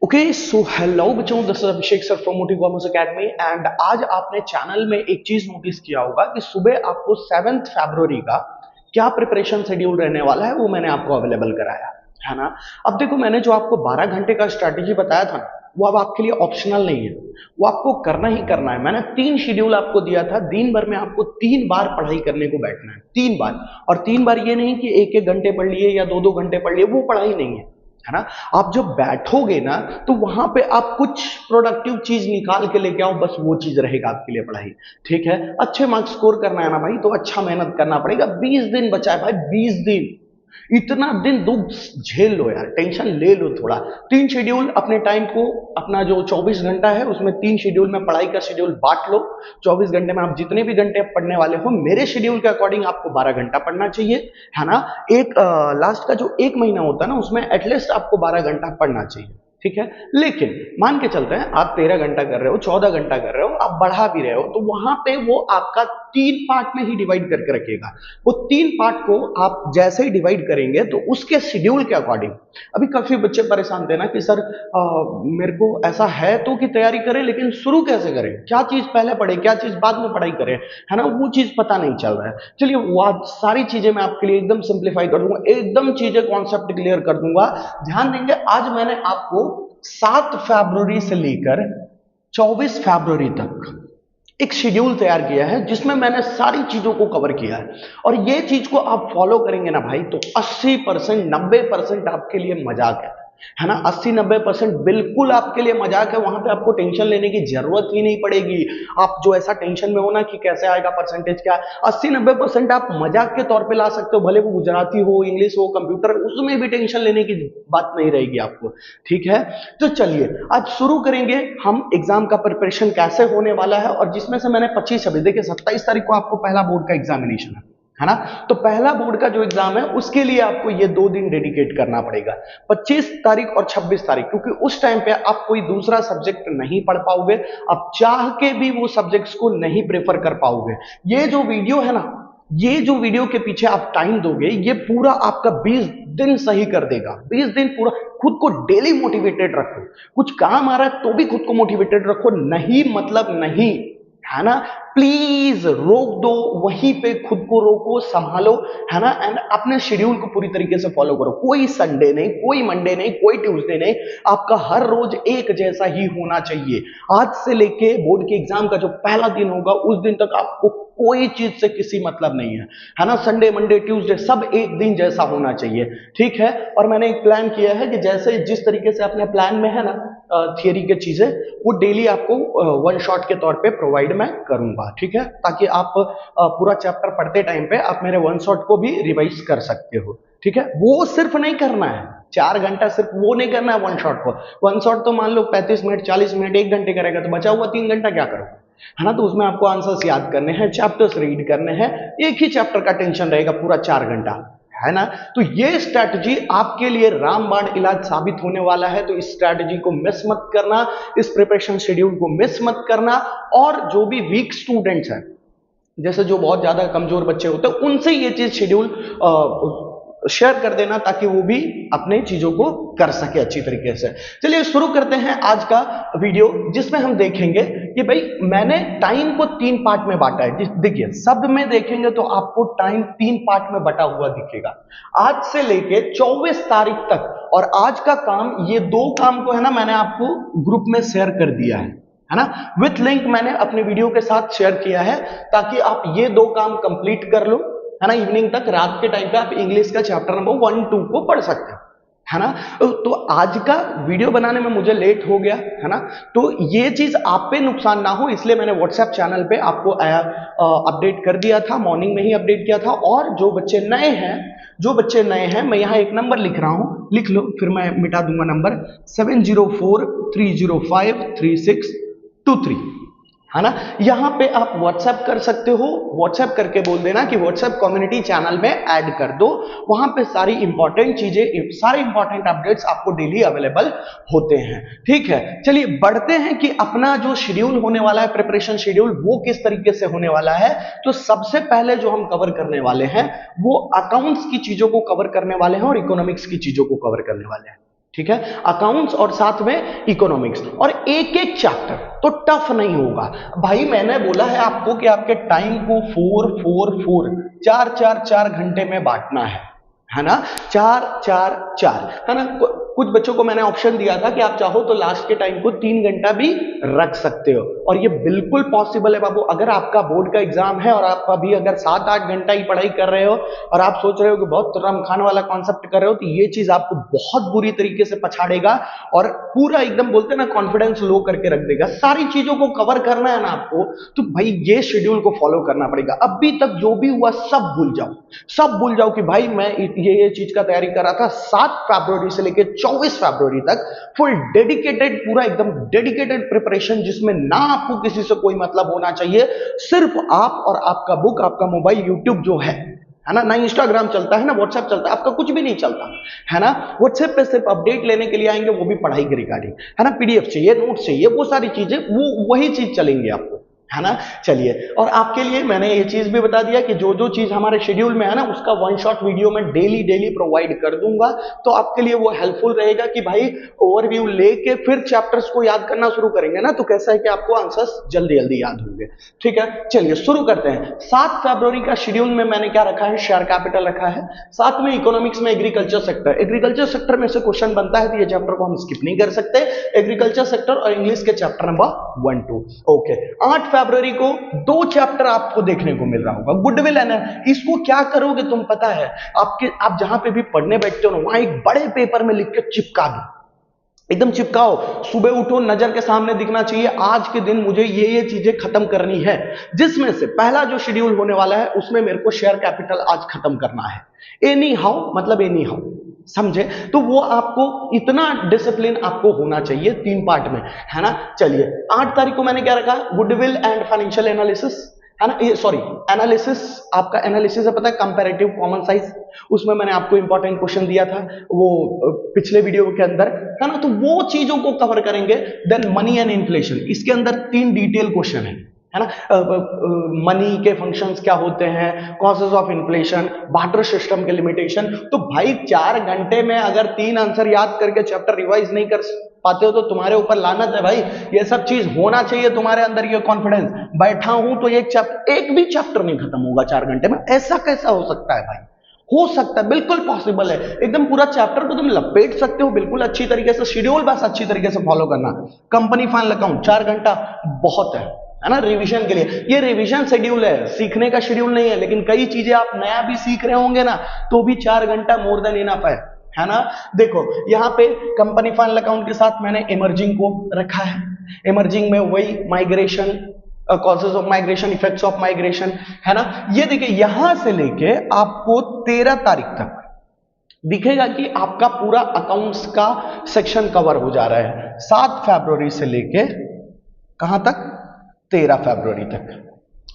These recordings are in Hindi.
ओके सो हेलो बच्चों, this is Abhishek sir from motive commerce academy. And आज आपने चैनल में एक चीज नोटिस किया होगा कि सुबह आपको 7 फरवरी का क्या प्रिपरेशन शेड्यूल रहने वाला है वो मैंने आपको अवेलेबल कराया है ना। अब देखो, मैंने जो आपको 12 घंटे का स्ट्रैटेजी बताया था ना, वो अब आपके लिए ऑप्शनल नहीं है, वो आपको करना ही करना है। मैंने 3 शेड्यूल आपको दिया था, दिन भर में आपको 3 बार पढ़ाई करने को बैठना है, 3 बार। और 3 बार ये नहीं कि 1-1 घंटे पढ़ लिए या 2-2 घंटे पढ़ लिए, वो पढ़ाई नहीं है ना। आप जब बैठोगे ना तो वहां पे आप कुछ प्रोडक्टिव चीज निकाल के लेके आओ, बस वो चीज रहेगा आपके लिए पढ़ाई। ठीक है, अच्छे मार्क्स स्कोर करना है ना भाई, तो अच्छा मेहनत करना पड़ेगा। 20 दिन बचा है भाई, 20 दिन। इतना दिन दुख झेल लो यार, टेंशन ले लो थोड़ा। 3 शेड्यूल अपने टाइम को, अपना जो 24 घंटा है उसमें 3 शेड्यूल में पढ़ाई का शेड्यूल बांट लो। 24 घंटे में आप जितने भी घंटे पढ़ने वाले हो, मेरे शेड्यूल के अकॉर्डिंग आपको 12 घंटा पढ़ना चाहिए, है ना। एक लास्ट का जो 1 महीना होता है ना, उसमें एटलीस्ट आपको 12 घंटा पढ़ना चाहिए। ठीक है, लेकिन मान के चलते हैं आप 13 घंटा कर रहे हो, 14 घंटा कर रहे हो, आप बढ़ा भी रहे हो, तो वहां पे वो आपका 3 पार्ट में ही डिवाइड करके रखेगा। वो 3 पार्ट को आप जैसे ही डिवाइड करेंगे तो उसके शेड्यूल के अकॉर्डिंग। अभी काफी बच्चे परेशान थे ना कि सर मेरे को ऐसा है तो कि तैयारी करें, लेकिन शुरू कैसे करें, क्या चीज पहले पढ़े, क्या चीज बाद में पढ़ाई करें, है ना, वो चीज पता नहीं चल रहा है। चलिए वो आज सारी चीजें मैं आपके लिए एकदम सिंप्लीफाई कर दूंगा, एकदम चीजें कॉन्सेप्ट क्लियर कर दूंगा। ध्यान देंगे, आज मैंने आपको 7 फरवरी से लेकर 24 फरवरी तक एक शेड्यूल तैयार किया है, जिसमें मैंने सारी चीजों को कवर किया है। और ये चीज को आप फॉलो करेंगे ना भाई, तो 80% 90% आपके लिए मजाक है ना। 80-90% बिल्कुल आपके लिए मजाक है, वहां पे आपको टेंशन लेने की जरूरत ही नहीं पड़ेगी। आप जो ऐसा टेंशन में हो ना कि कैसे आएगा, परसेंटेज क्या, 80-90% आप मजाक के तौर पे ला सकते हो, भले वो गुजराती हो, इंग्लिश हो, कंप्यूटर, उसमें भी टेंशन लेने की बात नहीं रहेगी आपको। ठीक है, तो चलिए आज शुरू करेंगे हम एग्जाम का प्रिपरेशन कैसे होने वाला है। और जिसमें से मैंने 25 अभी देखिए 27 तारीख को आपको पहला बोर्ड का एग्जामिनेशन है ना। तो पहला बोर्ड का जो एग्जाम है उसके लिए आपको ये 2 दिन डेडिकेट करना पड़ेगा, 25 तारीख और 26 तारीख, क्योंकि उस टाइम पे आप कोई दूसरा सब्जेक्ट नहीं पढ़ पाओगे, आप चाह के भी वो सब्जेक्ट्स को नहीं प्रेफर कर पाओगे। ये जो वीडियो है ना, ये जो वीडियो के पीछे आप टाइम दोगे, ये पूरा आपका 20 दिन सही कर देगा। 20 दिन पूरा खुद को डेली मोटिवेटेड रखो, कुछ काम आ रहा है तो भी खुद को मोटिवेटेड रखो, नहीं मतलब नहीं, है ना। प्लीज रोक दो, वहीं पे खुद को रोको, संभालो, है ना। एंड अपने शेड्यूल को पूरी तरीके से फॉलो करो। कोई संडे नहीं, कोई मंडे नहीं, कोई ट्यूसडे नहीं, आपका हर रोज एक जैसा ही होना चाहिए। आज से लेके बोर्ड के एग्जाम का जो पहला दिन होगा उस दिन तक आपको कोई चीज से किसी मतलब नहीं है ना। संडे मंडे ट्यूसडे सब एक दिन जैसा होना चाहिए। ठीक है, और मैंने एक प्लान किया है कि जैसे जिस तरीके से अपने प्लान में है ना थियरी के चीजें, वो डेली आपको 1 शॉट के तौर पे प्रोवाइड मैं करूंगा। ठीक है, ताकि आप पूरा चैप्टर पढ़ते टाइम पे आप मेरे 1 शॉट को भी रिवाइज कर सकते हो। ठीक है, वो सिर्फ नहीं करना है 4 घंटा, सिर्फ वो नहीं करना है 1 शॉट को। 1 शॉट तो मान लो 35 मिनट 40 मिनट 1 घंटे करेगा, तो बचा हुआ 3 घंटा क्या करोगे, है ना। तो उसमें आपको आंसर्स याद करने हैं, चैप्टर्स रीड करने हैं, एक ही चैप्टर का टेंशन रहेगा पूरा 4 घंटा, है ना। तो ये स्ट्रैटेजी आपके लिए रामबाण इलाज साबित होने वाला है। तो इस स्ट्रैटेजी को मिस मत करना, इस प्रिपरेशन शेड्यूल को मिस मत करना। और जो भी वीक स्टूडेंट्स हैं, जैसे जो बहुत ज्यादा कमजोर बच्चे होते हैं, उनसे ये चीज शेड्यूल शेयर कर देना, ताकि वो भी अपने चीजों को कर सके अच्छी तरीके से। चलिए शुरू करते हैं आज का वीडियो, जिसमें हम देखेंगे कि भाई मैंने टाइम को 3 पार्ट में बांटा है। देखिए सब में देखेंगे तो आपको टाइम 3 पार्ट में बटा हुआ दिखेगा, आज से लेके 24 तारीख तक। और आज का काम, ये 2 काम को है ना, मैंने आपको ग्रुप में शेयर कर दिया है ना, विथ लिंक मैंने अपने वीडियो के साथ शेयर किया है, ताकि आप ये 2 काम कंप्लीट कर लो, है ना। इवनिंग तक, रात के टाइम पे आप इंग्लिश का चैप्टर नंबर 1-2 को पढ़ सकते हो, है ना। तो आज का वीडियो बनाने में मुझे लेट हो गया, है ना। तो ये चीज आप पे नुकसान ना हो, इसलिए मैंने व्हाट्सएप चैनल पे आपको अपडेट कर दिया था, मॉर्निंग में ही अपडेट किया था। और जो बच्चे नए हैं, मैं यहाँ एक नंबर लिख रहा हूं, लिख लो, फिर मैं मिटा दूंगा नंबर 7043053623, है ना। यहां पे आप व्हाट्सएप कर सकते हो, व्हाट्सएप करके बोल देना कि व्हाट्सएप कम्युनिटी चैनल में ऐड कर दो। वहां पे सारी इंपॉर्टेंट चीजें, सारे इंपॉर्टेंट अपडेट्स आपको डेली अवेलेबल होते हैं। ठीक है, चलिए बढ़ते हैं कि अपना जो शेड्यूल होने वाला है, प्रिपरेशन शेड्यूल, वो किस तरीके से होने वाला है। तो सबसे पहले जो हम कवर करने वाले हैं वो अकाउंट्स की चीजों को कवर करने वाले हैं और इकोनॉमिक्स की चीजों को कवर करने वाले हैं। ठीक है, अकाउंट्स और साथ में इकोनॉमिक्स, और एक एक चैप्टर, तो टफ नहीं होगा भाई। मैंने बोला है आपको कि आपके टाइम को 4-4-4 4-4-4 घंटे में बांटना है ना, 4-4-4, है ना। कुछ बच्चों को मैंने ऑप्शन दिया था कि आप चाहो तो लास्ट के टाइम को 3 घंटा भी रख सकते हो, और ये बिल्कुल पॉसिबल है बाबू। अगर आपका बोर्ड का एग्जाम है और आप अभी अगर 7-8 घंटा ही पढ़ाई कर रहे हो और आप सोच रहे हो कि बहुत रमखान वाला कॉन्सेप्ट कर रहे हो, तो ये चीज आपको बहुत बुरी तरीके से पछाड़ेगा और पूरा एकदम बोलते हैं ना कॉन्फिडेंस लो करके रख देगा। सारी चीजों को कवर करना है ना आपको, तो भाई ये शेड्यूल को फॉलो करना पड़ेगा। अभी तक जो भी हुआ सब भूल जाओ, सब भूल जाओ कि भाई मैं ये चीज का तैयारी कर रहा था। 7 फरवरी से लेकर 24 फरवरी तक फुल डेडिकेटेड, पूरा एकदम डेडिकेटेड प्रिपरेशन, जिसमें ना आपको किसी से कोई मतलब होना चाहिए, सिर्फ आप और आपका बुक, आपका मोबाइल, यूट्यूब जो है ना, ना इंस्टाग्राम चलता है ना व्हाट्सएप चलता है, आपका कुछ भी नहीं चलता है ना। व्हाट्सएप पे सिर्फ अपडेट लेने के लिए आएंगे, वो भी पढ़ाई के रिगार्डिंग, है ना। पीडीएफ चाहिए, नोट चाहिए, वो सारी चीजें, वो वही चीज चलेंगे आपको, है ना। चलिए, और आपके लिए मैंने ये चीज भी बता दिया कि जो जो चीज हमारे शेड्यूल में है ना, उसका वन शॉट वीडियो मैं डेली प्रोवाइड कर दूंगा, तो आपके लिए वो हेल्पफुल रहेगा कि भाई ओवरव्यू लेके फिर चैप्टर्स को याद करना शुरू करेंगे ना, तो कैसा है कि आपको आंसर्स जल्दी याद होंगे। ठीक है, चलिए शुरू करते हैं। 7 फरवरी का शेड्यूल में मैंने क्या रखा है, शेयर कैपिटल रखा है, साथ में इकोनॉमिक्स में एग्रीकल्चर सेक्टर। एग्रीकल्चर सेक्टर में से क्वेश्चन बनता है, तो ये चैप्टर को हम स्किप नहीं कर सकते। एग्रीकल्चर सेक्टर और इंग्लिश के चैप्टर नंबर 1-2। ओके, 8 फरवरी को 2 चैप्टर आपको देखने को मिल रहा होगा, गुडविल एंड, इसको क्या करोगे तुम पता है, आप जहां पे भी पढ़ने बैठते हो ना, वहां एक बड़े पेपर में लिख के चिपका दो, एकदम चिपकाओ। सुबह उठो, नजर के सामने दिखना चाहिए, आज के दिन मुझे ये चीजें खत्म करनी है, जिसमें से पहला जो शेड्यूल होने वाला है उसमें मेरे को शेयर कैपिटल आज खत्म करना है। एनी हाउ मतलब एनी हाउ, समझे, तो वो आपको इतना डिसिप्लिन आपको होना चाहिए 3 पार्ट में, है ना। चलिए, 8 तारीख को मैंने क्या रखा, गुडविल एंड फाइनेंशियल एनालिसिस, है ना, ये सॉरी एनालिसिस, आपका एनालिसिस है पता है, कंपैरेटिव कॉमन साइज, उसमें मैंने आपको इंपॉर्टेंट क्वेश्चन दिया था वो पिछले वीडियो के अंदर, है ना, तो वो चीजों को कवर करेंगे। देन मनी एंड इन्फ्लेशन, इसके अंदर 3 डिटेल क्वेश्चन है ना, मनी के फंक्शंस क्या होते हैं, causes of inflation, barter system के लिमिटेशन। तो भाई 4 घंटे में अगर 3 आंसर याद करके चैप्टर रिवाइज नहीं कर पाते हो तो तुम्हारे ऊपर लानत है भाई। ये सब चीज होना चाहिए तुम्हारे अंदर, ये कॉन्फिडेंस। बैठा हूं तो एक भी चैप्टर नहीं खत्म होगा 4 घंटे में, ऐसा कैसा हो सकता है भाई? हो सकता है, बिल्कुल पॉसिबल है, एकदम पूरा चैप्टर को तुम लपेट सकते हो बिल्कुल अच्छी तरीके से। शेड्यूल बस अच्छी तरीके से फॉलो करना। कंपनी फाइनल अकाउंट 4 घंटा बहुत है ना, रिवीजन के लिए। ये रिवीजन शेड्यूल है, सीखने का शेड्यूल नहीं है, लेकिन कई चीजें आप नया भी सीख रहे होंगे ना, तो भी 4 घंटा मोर देन इनफ है ना। देखो यहाँ पे कंपनी फाइनल अकाउंट के साथ मैंने इमर्जिंग को रखा है। इमर्जिंग में वही migration, causes of migration, effects of migration, है ना। ये देखिए, यहां से लेके आपको 13 तारीख तक दिखेगा कि आपका पूरा अकाउंट्स का सेक्शन कवर हो जा रहा है, 7 फरवरी से लेके कहां तक, 13 फरवरी तक,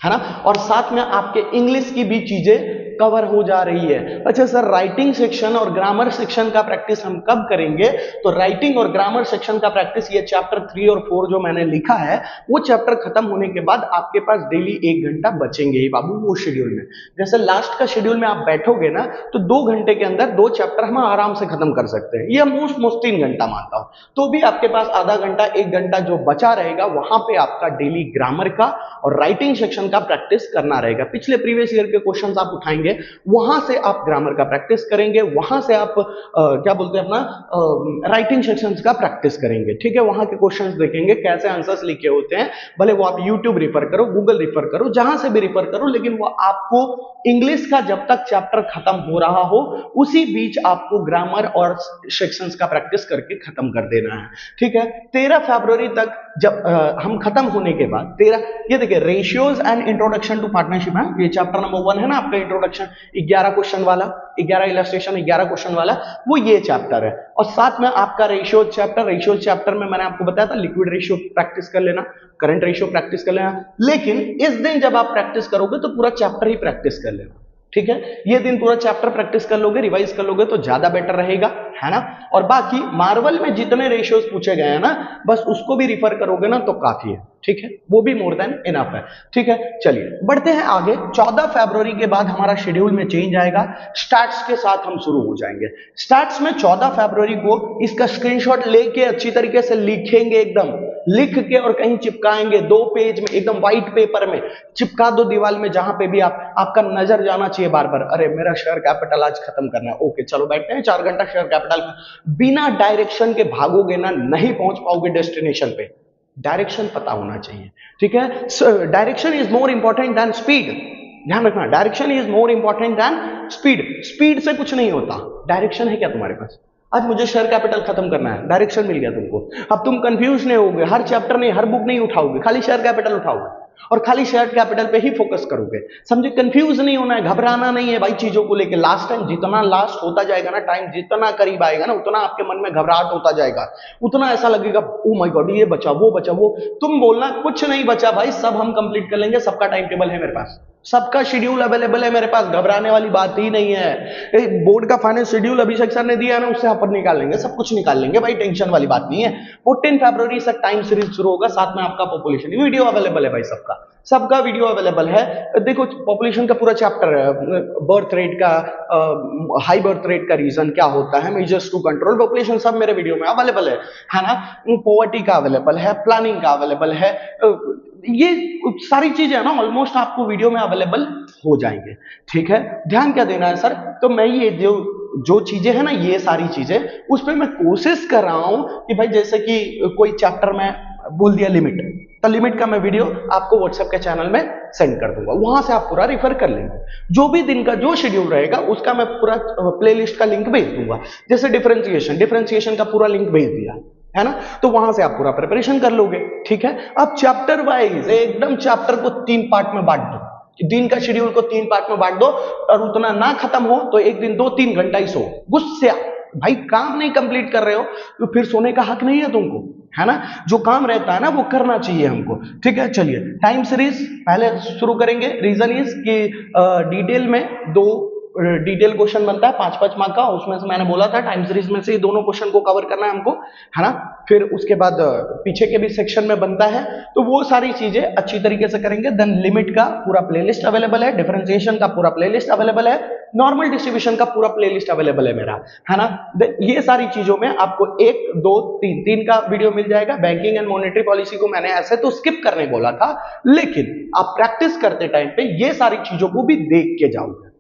है ना। और साथ में आपके इंग्लिश की भी चीजें कवर हो जा रही है। अच्छा सर, राइटिंग सेक्शन और ग्रामर सेक्शन का प्रैक्टिस हम कब करेंगे? तो राइटिंग और ग्रामर सेक्शन का प्रैक्टिस, ये चैप्टर 3 और 4 जो मैंने लिखा है, वो चैप्टर खत्म होने के बाद आपके पास डेली 1 घंटा बचेंगे ही बाबू वो शेड्यूल में। जैसे लास्ट का शेड्यूल में आप बैठोगे ना, तो 2 घंटे के अंदर 2 चैप्टर हम आराम से खत्म कर सकते हैं। ये मोस्ट 3 घंटा मानता हूं, तो भी आपके पास आधा घंटा 1 घंटा जो बचा रहेगा, वहां पे आपका डेली ग्रामर का और राइटिंग सेक्शन का प्रैक्टिस करना रहेगा। पिछले प्रीवियस ईयर के क्वेश्चंस आप उठाएंगे, वहां से आप ग्रामर का प्रैक्टिस करेंगे, वहां से आप क्या बोलते हैं अपना राइटिंग सेक्शंस का प्रैक्टिस करेंगे। ठीक है, वहां के क्वेश्चंस देखेंगे कैसे आंसर्स लिखे होते हैं, भले वो आप यूट्यूब रिफर करो, गूगल रिफर करो, जहां से भी रिफर करो, लेकिन वो आपको इंग्लिश का जब तक चैप्टर खत्म हो रहा हो, उसी बीच आपको ग्रामर और सेक्शंस का प्रैक्टिस करके खत्म कर देना है। ठीक है, 13 फरवरी तक जब हम खत्म होने के बाद 13, ये देखिए ratios and introduction to partnership है, ये चैप्टर नंबर 1 है ना आपका इंट्रोडक्शन, 11 क्वेश्चन वाला, 11 इलस्ट्रेशन 11 क्वेश्चन वाला, वो ये चैप्टर है। और साथ में आपका रेशियोज चैप्टर में मैंने आपको बताया था लिक्विड रेशियो प्रैक्टिस कर लेना, करंट रेशियो प्रैक्टिस कर लेना, लेकिन इस दिन जब आप प्रैक्टिस करोगे तो पूरा चैप्टर ही प्रैक्टिस कर लेना। ठीक है, ये दिन पूरा चैप्टर प्रैक्टिस कर लोगे, रिवाइज कर लोगे तो ज्यादा बेटर रहेगा, है ना। और बाकी मार्वल में जितने रेशियोज पूछे गए हैं ना, बस उसको भी रिफर करोगे ना तो काफी है। ठीक है, वो भी मोर देन इनफ है। ठीक है, चलिए बढ़ते हैं आगे। 14 फरवरी के बाद हमारा शेड्यूल में चेंज आएगा, स्टैट्स के साथ हम शुरू हो जाएंगे। स्टैट्स में 14 फरवरी को इसका स्क्रीनशॉट लेके अच्छी तरीके से लिखेंगे, एकदम लिख के और कहीं चिपकाएंगे, 2 पेज में एकदम व्हाइट पेपर में चिपका दो दीवार में, जहां पे भी आपका नजर जाना चाहिए बार बार, अरे मेरा शेयर कैपिटल आज खत्म करना है, ओके चलो बैठते हैं 4 घंटा शेयर कैपिटल में। बिना डायरेक्शन के भागोगे ना, नहीं पहुंच पाओगे डेस्टिनेशन पे। डायरेक्शन पता होना चाहिए, ठीक है। Direction is more important than speed, ध्यान रखना, direction is more important than speed. Speed से कुछ नहीं होता, डायरेक्शन है क्या तुम्हारे पास? आज मुझे शेयर कैपिटल खत्म करना है, डायरेक्शन मिल गया तुमको, अब तुम कंफ्यूज नहीं होगे, हर चैप्टर नहीं, हर बुक नहीं उठाओगे, खाली शेयर कैपिटल उठाओगे और खाली शेयर कैपिटल पे ही फोकस करोगे, समझे। कंफ्यूज नहीं होना है, घबराना नहीं है भाई चीजों को लेके। लास्ट टाइम जितना लास्ट होता जाएगा ना, टाइम जितना करीब आएगा ना, उतना आपके मन में घबराहट होता जाएगा, उतना ऐसा लगेगा ओ माय गॉड ये बचा वो बचा वो। तुम बोलना कुछ नहीं बचा भाई, सब हम कंप्लीट कर लेंगे, सबका टाइम टेबल है मेरे पास, सबका शेड्यूल अवेलेबल है मेरे पास, घबराने वाली बात ही नहीं है। बोर्ड का फाइनल शेड्यूल अभिषेक सर ने दिया है ना, उससे अपन निकाल लेंगे, सब कुछ निकाल लेंगे भाई, टेंशन वाली बात नहीं है। 14 फरवरी से टाइम सीरीज शुरू होगा, साथ में आपका पॉपुलेशन वीडियो अवेलेबल है भाई, सबका वीडियो अवेलेबल है। देखो पॉपुलेशन का पूरा चैप्टर है, बर्थ रेट का, हाई बर्थ रेट का रीजन क्या होता है, मेजर्स टू कंट्रोल पॉपुलेशन, सब मेरे वीडियो में अवेलेबल है ना। पॉवर्टी का अवेलेबल है, प्लानिंग का अवेलेबल है, ये सारी चीजें है ना ऑलमोस्ट आपको वीडियो में अवेलेबल हो जाएंगे। ठीक है, ध्यान क्या देना है सर, तो मैं ये जो चीजें है ना, ये सारी चीजें उस पर मैं कोशिश कर रहा हूं कि भाई जैसे कि कोई चैप्टर में बोल दिया लिमिट, तो लिमिट का मैं वीडियो आपको व्हाट्सएप के चैनल में सेंड कर दूंगा, वहां से आप पूरा रिफर कर लेंगे। जो भी दिन का जो शेड्यूल रहेगा उसका मैं पूरा प्लेलिस्ट का लिंक भेज दूंगा। जैसे डिफरेंशिएशन का पूरा लिंक भेज दिया है ना, तो वहां से आप पूरा प्रिपरेशन कर लोगे। ठीक है, अब चैप्टर वाइज एकदम चैप्टर को 3 पार्ट में बांट दो, दिन का शेड्यूल को 3 पार्ट में बांट दो, और उतना ना खत्म हो तो एक दिन 2-3 घंटा ही सो। गुस्से भाई, काम नहीं कंप्लीट कर रहे हो तो फिर सोने का हक नहीं है तुमको, है ना। जो काम रहता है ना वो करना चाहिए हमको। ठीक है, चलिए टाइम सीरीज पहले शुरू करेंगे। रीजन इज कि डिटेल में 2 डिटेल क्वेश्चन बनता है 5-5 मार्क का, उसमें से मैंने बोला था टाइम सीरीज में से ये दोनों क्वेश्चन को कवर करना है हमको, है ना। फिर उसके बाद पीछे के भी सेक्शन में बनता है, तो वो सारी चीजें अच्छी तरीके से करेंगे। देन लिमिट का पूरा प्लेलिस्ट अवेलेबल है, डिफरेंशिएशन का पूरा प्लेलिस्ट अवेलेबल है, नॉर्मल डिस्ट्रीब्यूशन का पूरा प्लेलिस्ट अवेलेबल है मेरा, है ना। ये सारी चीजों में आपको 1, 2, 3 का वीडियो मिल जाएगा। बैंकिंग एंड मॉनेटरी पॉलिसी को मैंने ऐसे तो स्किप करने बोला था, लेकिन आप प्रैक्टिस करते टाइम पे ये सारी चीजों को भी देख के जाओगे।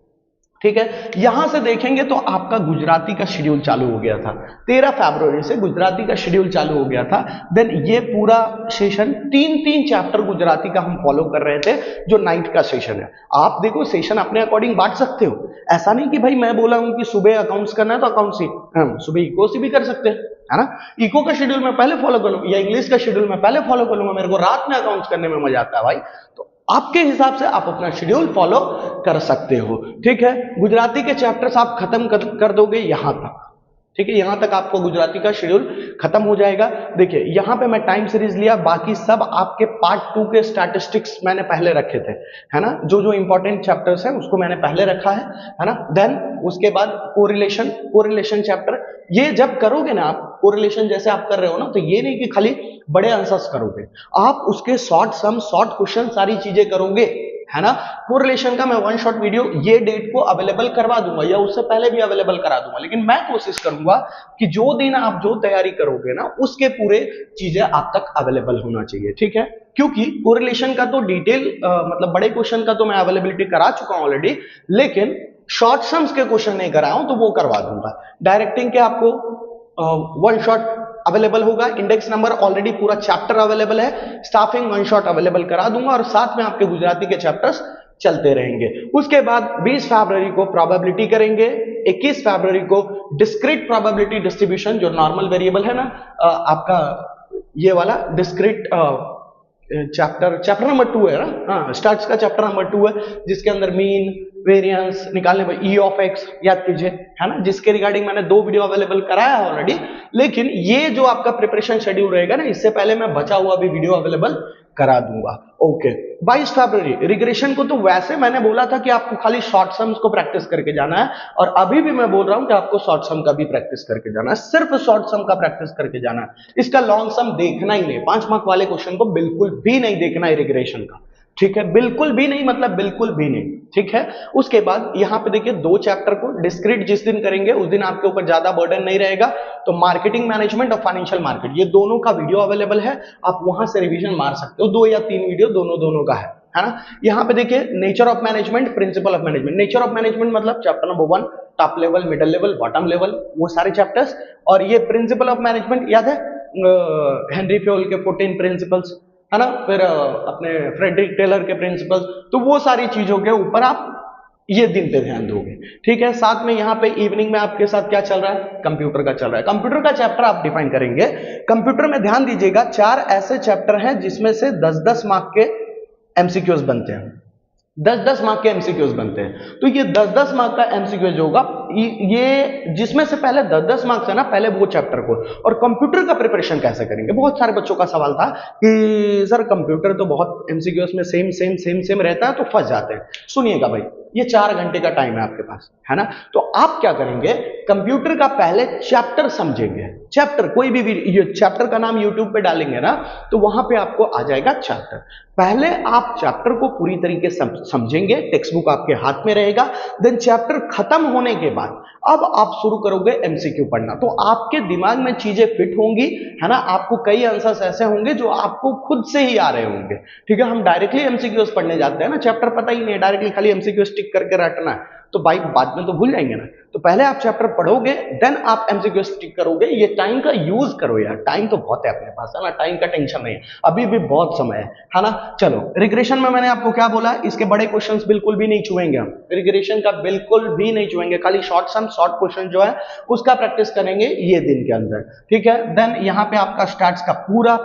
ठीक है, यहां से देखेंगे तो आपका गुजराती का शेड्यूल चालू हो गया था 13 फरवरी से, गुजराती का शेड्यूल चालू हो गया था। देन ये पूरा सेशन 3-3 चैप्टर गुजराती का हम फॉलो कर रहे थे, जो 9th का सेशन है। आप देखो सेशन अपने अकॉर्डिंग बांट सकते हो, ऐसा नहीं कि भाई मैं बोला हूं कि सुबह अकाउंट्स करना है तो अकाउंट्स ही, हम सुबह इको से भी कर सकते हैं, है ना। इको का शेड्यूल मैं पहले फॉलो कर लूंगा, या इंग्लिश का शेड्यूल मैं पहले फॉलो कर लूंगा, मेरे को रात में अकाउंट्स करने में मजा आता है भाई, तो आपके हिसाब से आप अपना शेड्यूल फॉलो कर सकते हो। ठीक है, गुजराती के चैप्टर्स आप खत्म कर दोगे यहां तक। ठीक है, यहां तक आपको गुजराती का शेड्यूल खत्म हो जाएगा। देखिए यहां पे मैं टाइम सीरीज लिया, बाकी सब आपके पार्ट 2 के स्टैटिस्टिक्स मैंने पहले रखे थे, है ना। जो इंपॉर्टेंट चैप्टर्स है उसको मैंने पहले रखा है ना। देन उसके बाद कोरिलेशन चैप्टर, ये जब करोगे ना आप कोरिलेशन जैसे आप कर रहे हो ना, तो ये नहीं कि खाली बड़े आंसर्स करोगे, आप उसके शॉर्ट सम, शॉर्ट क्वेश्चन, सारी चीजें करोगे, है ना। कोरिलेशन का मैं 1 शॉट वीडियो ये डेट को अवेलेबल करवा दूंगा, या उससे पहले भी अवेलेबल करा दूंगा, लेकिन मैं कोशिश करूंगा कि जो दिन आप जो तैयारी करोगे ना, उसके पूरे चीजें आप तक अवेलेबल होना चाहिए। ठीक है, क्योंकि कोरिलेशन का तो डिटेल मतलब बड़े क्वेश्चन का तो मैं अवेलेबिलिटी करा चुका हूं ऑलरेडी, लेकिन शॉर्ट सम्स के क्वेश्चन नहीं कराया हूं, तो वो करवा दूंगा। डायरेक्टिंग के आपको 1 शॉट अवेलेबल होगा, इंडेक्स नंबर ऑलरेडी पूरा चैप्टर अवेलेबल है, स्टाफिंग 1 शॉट अवेलेबल करा दूंगा, और साथ में आपके गुजराती के चैप्टर्स चलते रहेंगे। उसके बाद 20 फरवरी को प्रोबेबिलिटी करेंगे, 21 फरवरी को डिस्क्रीट प्रोबेबिलिटी डिस्ट्रीब्यूशन, जो नॉर्मल वेरिएबल है ना आपका, ये वाला डिस्क्रीट चैप्टर नंबर 2 है ना, हाँ स्टार्ट्स का चैप्टर नंबर 2 है, जिसके अंदर मीन वेरिएंस निकालने में ई ऑफ एक्स याद कीजिए, है ना, जिसके रिगार्डिंग मैंने 2 वीडियो अवेलेबल कराया है ऑलरेडी। लेकिन ये जो आपका प्रिपरेशन शेड्यूल रहेगा ना, इससे पहले मैं बचा हुआ भी वीडियो अवेलेबल करा दूंगा। ओके, 22 फरवरी रिग्रेशन को तो वैसे मैंने बोला था कि आपको खाली शॉर्ट सम्स को प्रैक्टिस करके जाना है, और अभी भी मैं बोल रहा हूं कि आपको शॉर्ट सम का भी प्रैक्टिस करके जाना है, सिर्फ शॉर्ट सम का प्रैक्टिस करके जाना है। इसका लॉन्ग सम देखना ही नहीं, 5 मार्क वाले क्वेश्चन को बिल्कुल भी नहीं देखना है रिग्रेशन का, ठीक है, बिल्कुल भी नहीं, मतलब बिल्कुल भी नहीं, ठीक है। उसके बाद यहां पे देखिए 2 चैप्टर को डिस्क्रीट जिस दिन करेंगे उस दिन आपके ऊपर ज्यादा बर्डन नहीं रहेगा, तो मार्केटिंग मैनेजमेंट और फाइनेंशियल मार्केट ये दोनों का वीडियो अवेलेबल है, आप वहां से रिवीजन मार सकते हो, 2 या 3 वीडियो दोनों का है ना। यहाँ पे देखिए nature of management, principle of management. Nature of management मतलब chapter number 1, top level, middle level, bottom level, वो सारे चैप्टर्स, और ये प्रिंसिपल ऑफ मैनेजमेंट याद है हेनरी फ्योल के 14 प्रिंसिपल्स, है ना, फिर अपने फ्रेडरिक टेलर के प्रिंसिपल्स, तो वो सारी चीजों के ऊपर आप ये दिन पे ध्यान दोगे, ठीक है। साथ में यहाँ पे इवनिंग में आपके साथ क्या चल रहा है, कंप्यूटर का चल रहा है, कंप्यूटर का चैप्टर आप डिफाइन करेंगे। कंप्यूटर में ध्यान दीजिएगा 4 ऐसे चैप्टर हैं जिसमें से 10-10 मार्क के एमसीक्यूज बनते हैं, 10-10 मार्क के एमसीक्यूज बनते हैं। तो ये 10-10 मार्क का एमसीक्यूज होगा, ये जिसमें से पहले 10-10 मार्क्स है ना, पहले वो चैप्टर को। और कंप्यूटर का प्रिपरेशन कैसे करेंगे, बहुत सारे बच्चों का सवाल था कि सर कंप्यूटर तो बहुत एमसीक्यूज में सेम रहता है तो फंस जाते हैं। सुनिएगा भाई, ये 4 घंटे का टाइम है आपके पास, है ना, तो आप क्या करेंगे, कंप्यूटर का पहले चैप्टर समझेंगे, चैप्टर कोई भी चैप्टर का नाम यूट्यूब पे डालेंगे ना तो वहां पे आपको आ जाएगा चैप्टर। पहले आप चैप्टर को पूरी तरीके से समझेंगे, टेक्स्ट बुक आपके हाथ में रहेगा, देन चैप्टर खत्म होने के बाद अब आप शुरू करोगे एमसीक्यू पढ़ना, तो आपके दिमाग में चीजें फिट होंगी, है ना, आपको कई आंसर्स ऐसे होंगे जो आपको खुद से ही आ रहे होंगे, ठीक है। हम डायरेक्टली एमसीक्यूज पढ़ने जाते हैं ना, चैप्टर पता ही नहीं है, डायरेक्टली खाली एमसीक्यू टिक करके रटना है, तो भाई बाद में तो भूल जाएंगे ना। तो पहले आप चैप्टर पढ़ोगे, देन आप एमसीक्यू टिक करोगे, ये टाइम का यूज करो यार, टाइम तो बहुत है अपने पास, है ना, टाइम का टेंशन नहीं है, अभी भी बहुत समय है ना। चलो रिग्रेशन में मैंने आपको क्या बोला, इसके बड़े क्वेश्चंस बिल्कुल भी नहीं छुएंगे हम, रिग्रेशन का बिल्कुल भी नहीं छुएंगे, खाली शॉर्ट सम शॉर्ट क्वेश्चन जो है उसका प्रैक्टिस करेंगे ये दिन के अंदर, ठीक है। देन यहाँ पे आपका स्टैट्स का पूरा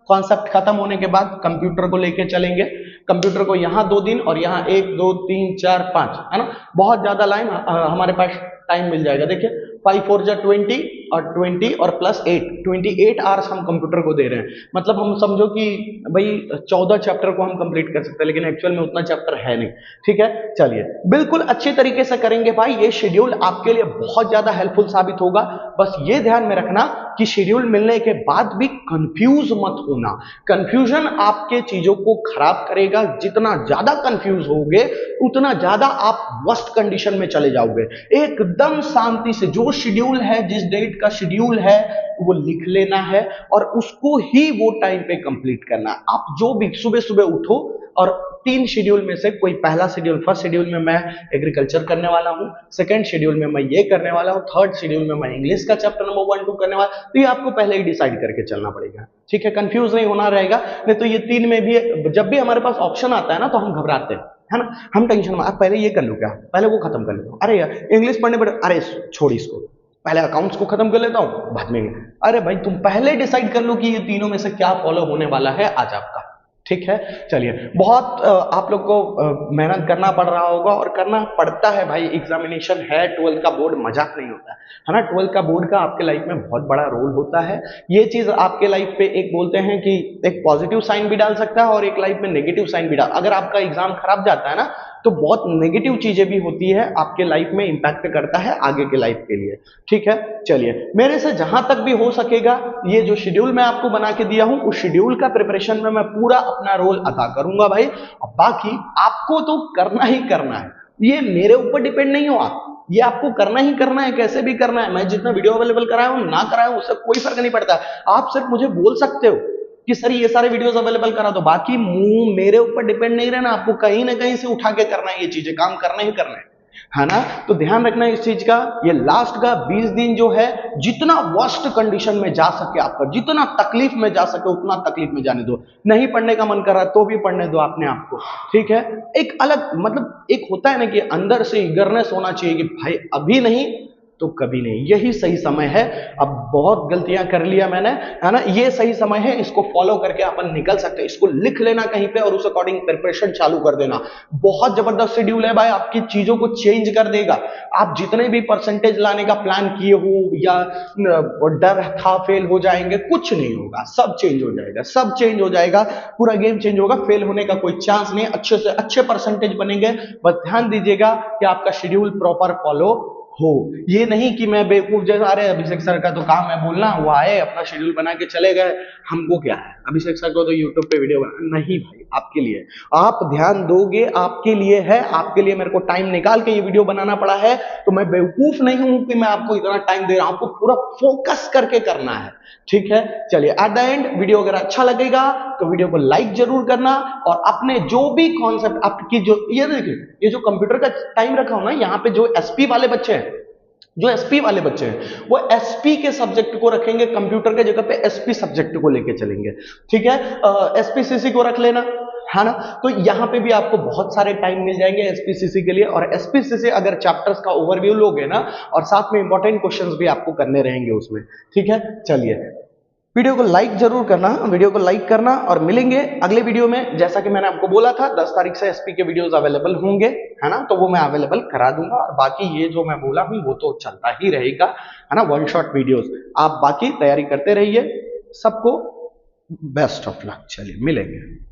कॉन्सेप्ट खत्म होने के बाद कंप्यूटर को लेके चलेंगे, कंप्यूटर को यहाँ 2 दिन और यहाँ 1 2 3 4 5, है ना, बहुत ज्यादा लाइन हमारे पास टाइम मिल जाएगा। देखिए 5 4 जा 20 और 20 और प्लस 8, 28 आवर्स हम कंप्यूटर को दे रहे हैं, मतलब हम समझो कि भाई 14 चैप्टर को हम कंप्लीट कर सकते हैं, लेकिन एक्चुअल में उतना चैप्टर है नहीं, ठीक है। चलिए बिल्कुल अच्छे तरीके से करेंगे भाई, ये शेड्यूल आपके लिए बहुत ज्यादा हेल्पफुल साबित होगा। बस ये ध्यान में रखना कि शेड्यूल मिलने के बाद भी कंफ्यूज मत होना, कंफ्यूजन आपके चीजों को खराब करेगा, जितना ज्यादा कंफ्यूज होगे उतना ज्यादा आप वर्स्ट कंडीशन में चले जाओगे। एकदम शांति से जो शेड्यूल है, जिस डेट का शेड्यूल है वो लिख लेना है और उसको ही वो टाइम पे कंप्लीट करना है। आप जो भी सुबह सुबह उठो और 3 शेड्यूल में से कोई पहला शेड्यूल, फर्स्ट शेड्यूल में मैं एग्रीकल्चर करने वाला हूं, सेकंड शेड्यूल में मैं ये करने वाला हूं, थर्ड शेड्यूल में मैं इंग्लिश का चैप्टर नंबर 1 2 करने वाला, तो ये आपको पहले ही डिसाइड करके चलना पड़ेगा, ठीक है, कंफ्यूज नहीं होना रहेगा। नहीं तो ये 3 में भी जब भी हमारे पास ऑप्शन आता है ना तो हम घबराते हैं, है ना, हम टेंशन में पहले ये कर लूं क्या, पहले वो खत्म कर लेता हूं, अरे यार इंग्लिश पढ़ने पड़े, अरे छोड़ इसको, पहले अकाउंट्स को खत्म कर लेता हूं बाद में। अरे भाई तुम पहले डिसाइड कर लो कि ये तीनों में से क्या फॉलो होने वाला है आज आपका, ठीक है। चलिए बहुत आप लोग को मेहनत करना पड़ रहा होगा और करना पड़ता है भाई, एग्जामिनेशन है, 12th का बोर्ड मजाक नहीं होता है ना, 12th का बोर्ड का आपके लाइफ में बहुत बड़ा रोल होता है। ये चीज आपके लाइफ पे एक बोलते हैं कि एक पॉजिटिव साइन भी डाल सकता है और एक लाइफ में नेगेटिव साइन भी डाल, अगर आपका एग्जाम खराब जाता है ना तो बहुत नेगेटिव चीजें भी होती है, आपके लाइफ में इंपैक्ट करता है आगे के लाइफ के लिए, ठीक है। चलिए मेरे से जहां तक भी हो सकेगा ये जो शेड्यूल मैं आपको बना के दिया हूं उस शेड्यूल का प्रिपरेशन में मैं पूरा अपना रोल अदा करूंगा भाई, और बाकी आपको तो करना ही करना है, ये मेरे ऊपर डिपेंड नहीं हो आप, ये आपको करना ही करना है, कैसे भी करना है। मैं जितना वीडियो अवेलेबल कराया हूं ना कराया हूं उससे कोई फर्क नहीं पड़ता, आप सिर्फ मुझे बोल सकते हो कि सर ये सारे वीडियोस अवेलेबल करा दो, बाकी मुंह मेरे ऊपर डिपेंड नहीं रहना, आपको कहीं ना कहीं से उठा के करना है, ये चीजें काम करना ही करना है ना। तो ध्यान रखना है इस चीज का, ये लास्ट का 20 दिन जो है जितना वर्स्ट कंडीशन में जा सके आपका, जितना तकलीफ में जा सके उतना तकलीफ में जाने दो, नहीं पढ़ने का मन कर रहा तो भी पढ़ने दो अपने आप को, ठीक है। एक अलग मतलब एक होता है ना कि अंदर से ईगरनेस होना चाहिए कि भाई अभी नहीं तो कभी नहीं। यही सही समय है। अब बहुत गलतियां कर लिया मैंने, है ना, ये सही समय है, इसको फॉलो करके अपन निकल सकते हैं। इसको लिख लेना कहीं पे और उस अकॉर्डिंग प्रिपरेशन चालू कर देना। बहुत जबरदस्त शेड्यूल है भाई, आपकी चीजों को चेंज कर देगा। आप जितने भी परसेंटेज लाने का प्लान किए हो या डर था फेल हो जाएंगे, कुछ नहीं होगा, सब चेंज हो जाएगा, सब चेंज हो जाएगा, पूरा गेम चेंज होगा। फेल होने का कोई चांस नहीं, अच्छे से अच्छे परसेंटेज बनेंगे। बस ध्यान दीजिएगा कि आपका शेड्यूल प्रॉपर फॉलो हो। ये नहीं कि मैं बेवकूफ जैसा, अरे अभिषेक सर का तो काम है बोलना, वो आए अपना शेड्यूल बना के चले गए, हमको क्या है, अभिषेक सर को तो यूट्यूब पे वीडियो बना। नहीं भाई, आपके लिए, आप ध्यान दोगे, आपके लिए है, आपके लिए मेरे को टाइम निकाल के ये वीडियो बनाना पड़ा है, तो मैं बेवकूफ नहीं हूं कि मैं आपको इतना टाइम दे रहा हूं। आपको पूरा फोकस करके करना है, ठीक है। चलिए, एट द एंड वीडियो अगर अच्छा लगेगा तो वीडियो को लाइक जरूर करना, और अपने जो भी कॉन्सेप्ट आपकी, जो ये देखिए, ये जो कंप्यूटर का टाइम रखा हूं ना, यहाँ पे जो एसपी वाले बच्चे हैं, जो एसपी वाले बच्चे हैं, वो एसपी के सब्जेक्ट को रखेंगे, कंप्यूटर के जगह पे एसपी सब्जेक्ट को लेके चलेंगे, ठीक है। एसपीसीसी को रख लेना, है ना। तो यहां पे भी आपको बहुत सारे टाइम मिल जाएंगे एसपीसीसी के लिए। और एसपीसीसी अगर चैप्टर्स का ओवरव्यू लोगे ना, और साथ में इंपॉर्टेंट क्वेश्चंस भी आपको करने रहेंगे उसमें, ठीक है। चलिए, वीडियो को लाइक जरूर करना, वीडियो को लाइक करना, और मिलेंगे अगले वीडियो में। जैसा कि मैंने आपको बोला था, 10 तारीख से एसपी के वीडियोस अवेलेबल होंगे, है ना, तो वो मैं अवेलेबल करा दूंगा। और बाकी ये जो मैं बोला हूं वो तो चलता ही रहेगा, है ना, वन शॉट वीडियोस। आप बाकी तैयारी करते रहिए। सबको बेस्ट ऑफ लक। चलिए, मिलेंगे।